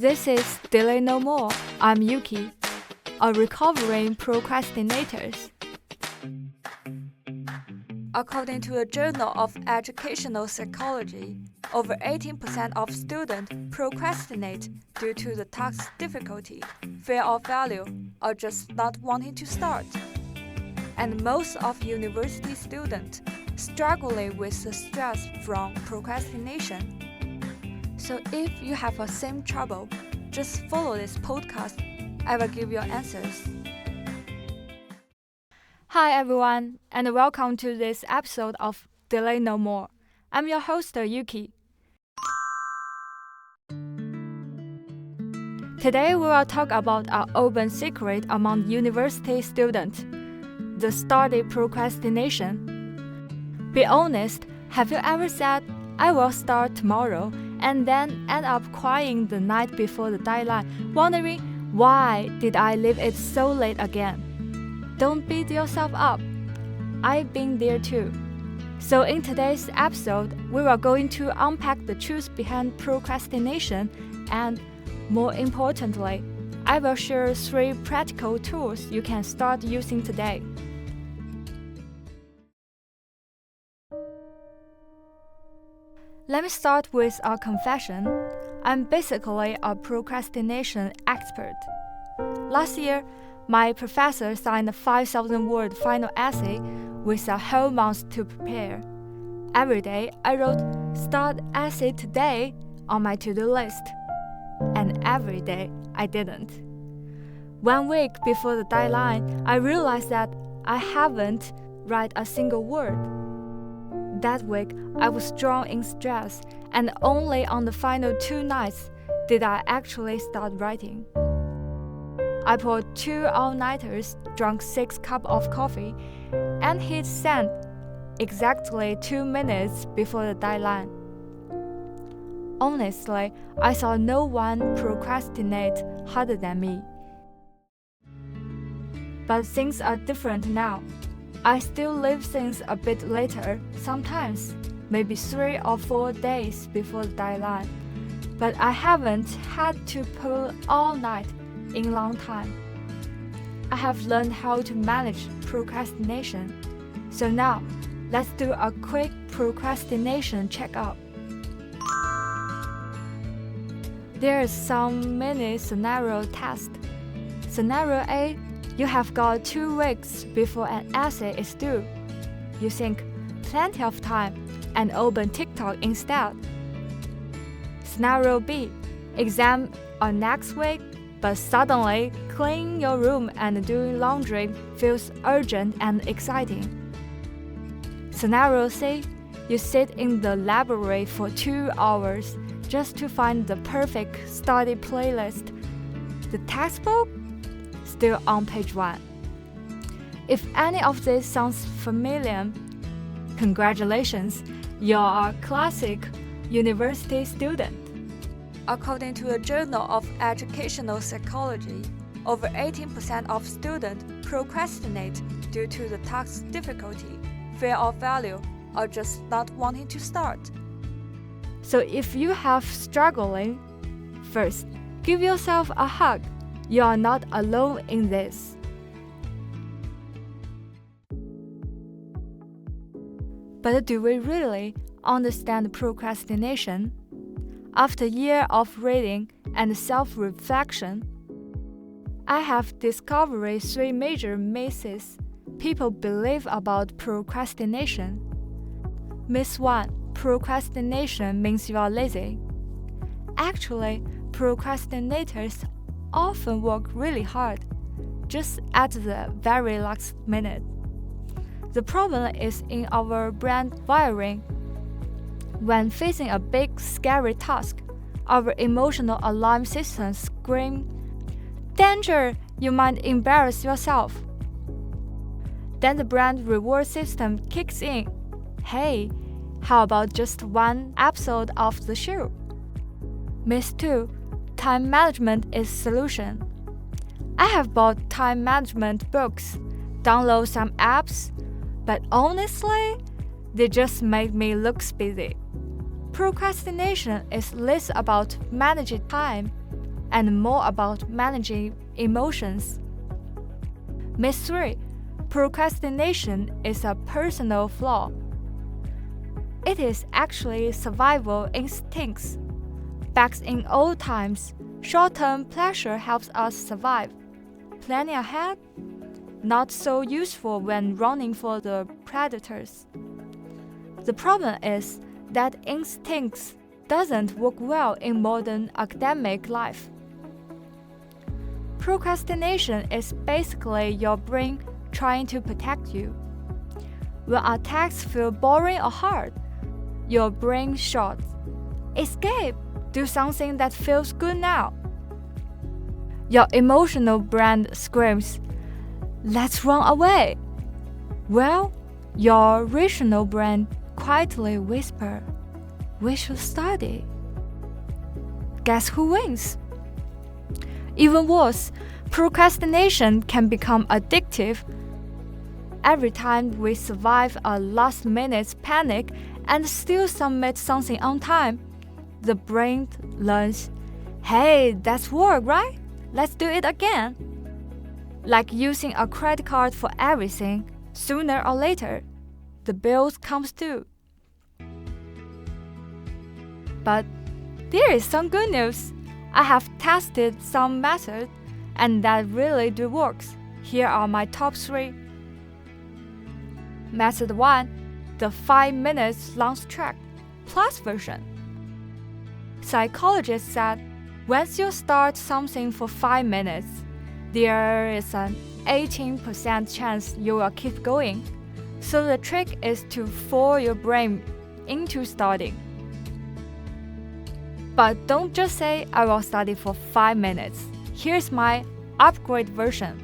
This is Delay No More. I'm Yuki, a recovering procrastinator. According to a Journal of Educational Psychology, over 18% of students procrastinate due to the task's difficulty, fear of failure, or just not wanting to start. And most of university students struggling with the stress from procrastination. So if you have the same trouble, just follow this podcast. I will give you answers. Hi everyone, and welcome to this episode of Delay No More. I'm your host, Yuki. Today we will talk about an open secret among university students, the study procrastination. Be honest, have you ever said, I will start tomorrow, and then end up crying the night before the deadline, wondering, why did I leave it so late again? Don't beat yourself up. I've been there too. So in today's episode, we are going to unpack the truth behind procrastination and, more importantly, I will share 3 practical tools you can start using today. Let me start with a confession. I'm basically a procrastination expert. Last year, my professor assigned a 5,000-word final essay with a whole month to prepare. Every day, I wrote "Start essay today" on my to-do list. And every day, I didn't. 1 week before the deadline, I realized that I haven't read a single word. That week, I was drawn in stress, and only on the final 2 nights did I actually start writing. I poured 2 all-nighters, drank 6 cups of coffee, and hit send exactly 2 minutes before the deadline. Honestly, I saw no one procrastinate harder than me. But things are different now. I still leave things a bit later, sometimes, maybe 3 or 4 days before the deadline. But I haven't had to pull all night in a long time. I have learned how to manage procrastination. So now, let's do a quick procrastination checkup. There is some mini scenario test. Scenario A, you have got 2 weeks before an essay is due. You think, plenty of time, and open TikTok instead. Scenario B, exam are next week, but suddenly cleaning your room and doing laundry feels urgent and exciting. Scenario C, you sit in the library for 2 hours just to find the perfect study playlist. The textbook? Still on page 1. If any of this sounds familiar, congratulations, you're a classic university student. According to a Journal of Educational Psychology, over 18% of students procrastinate due to the task's difficulty, fear of failure, or just not wanting to start. So if you have struggling, first, give yourself a hug. You are not alone in this. But do we really understand procrastination? After a year of reading and self-reflection, I have discovered 3 major myths people believe about procrastination. Myth 1. Procrastination means you are lazy. Actually, procrastinators often work really hard, just at the very last minute. The problem is in our brain wiring. When facing a big, scary task, our emotional alarm systems scream, "Danger! You might embarrass yourself." Then the brain reward system kicks in. Hey, how about just 1 episode of the show? Myth 2. Time management is solution. I have bought time management books, download some apps, but honestly, they just make me look busy. Procrastination is less about managing time and more about managing emotions. Myth 3. Procrastination is a personal flaw. It is actually survival instincts. Back in old times, short-term pleasure helps us survive. Planning ahead? Not so useful when running for the predators. The problem is that instincts doesn't work well in modern academic life. Procrastination is basically your brain trying to protect you. When our tasks feel boring or hard, your brain shouts, "Escape! Do something that feels good now." Your emotional brain screams, "Let's run away!" Well, your rational brain quietly whispers, "We should study." Guess who wins? Even worse, procrastination can become addictive. Every time we survive a last-minute panic and still submit something on time, the brain learns, "Hey, that's work, right? Let's do it again." Like using a credit card for everything, sooner or later, the bills comes due. But there is some good news. I have tested some methods, and that really do works. Here are my top 3. Method 1. The 5 minutes lunch track plus version. Psychologists said once you start something for 5 minutes, there is an 18% chance you will keep going. So the trick is to fool your brain into starting. But don't just say, "I will study for 5 minutes. Here's my upgrade version.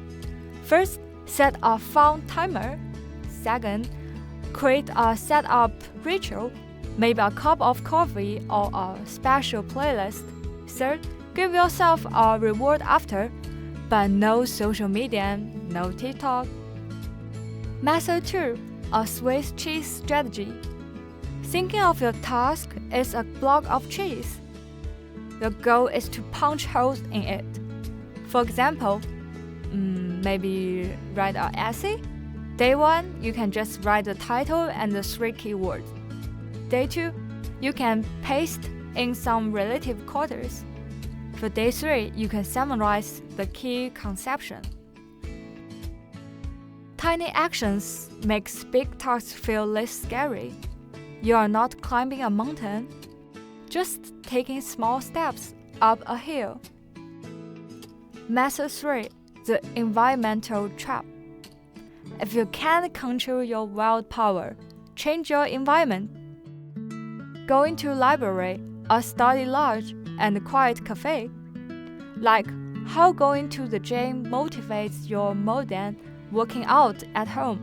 First, set a fun timer. Second, create a setup ritual, maybe a cup of coffee or a special playlist. Third, give yourself a reward after, but no social media, no TikTok. Method 2. A Swiss cheese strategy. Thinking of your task as a block of cheese. The goal is to punch holes in it. For example, maybe write an essay. Day 1, you can just write the title and the 3 keywords. Day 2, you can paste in some relative quarters. For day 3, you can summarize the key conception. Tiny actions makes big tasks feel less scary. You are not climbing a mountain, just taking small steps up a hill. Method 3. The environmental trap. If you can't control your willpower, change your environment. Going to library, a study lodge, and a quiet cafe. Like how going to the gym motivates you more than working out at home.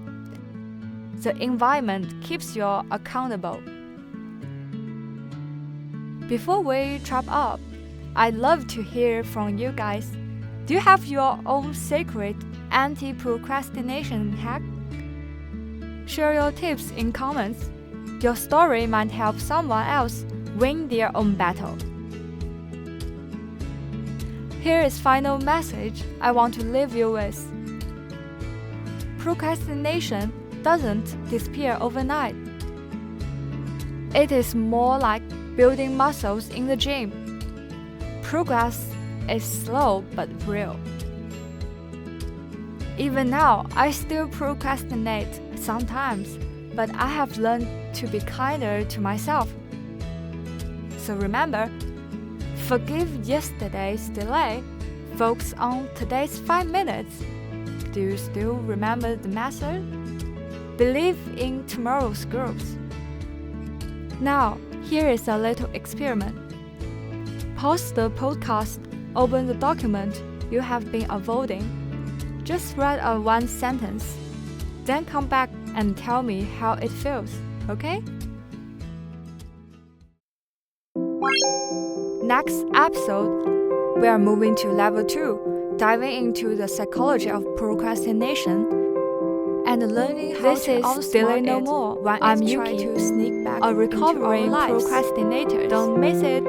The environment keeps you accountable. Before we wrap up, I'd love to hear from you guys. Do you have your own secret anti-procrastination hack? Share your tips in comments. Your story might help someone else win their own battle. Here is final message I want to leave you with. Procrastination doesn't disappear overnight. It is more like building muscles in the gym. Progress is slow but real. Even now, I still procrastinate sometimes, but I have learned to be kinder to myself. So remember, forgive yesterday's delay, focus on today's 5 minutes. Do you still remember the method? Believe in tomorrow's growth. Now, here is a little experiment. Pause the podcast, open the document you have been avoiding. Just write a 1 sentence, then come back and tell me how it feels, okay? Next episode, we are moving to level 2, diving into the psychology of procrastination and learning how to outsmart it no more when I'm Yuki, to sneak back a recovering procrastinator. Don't miss it.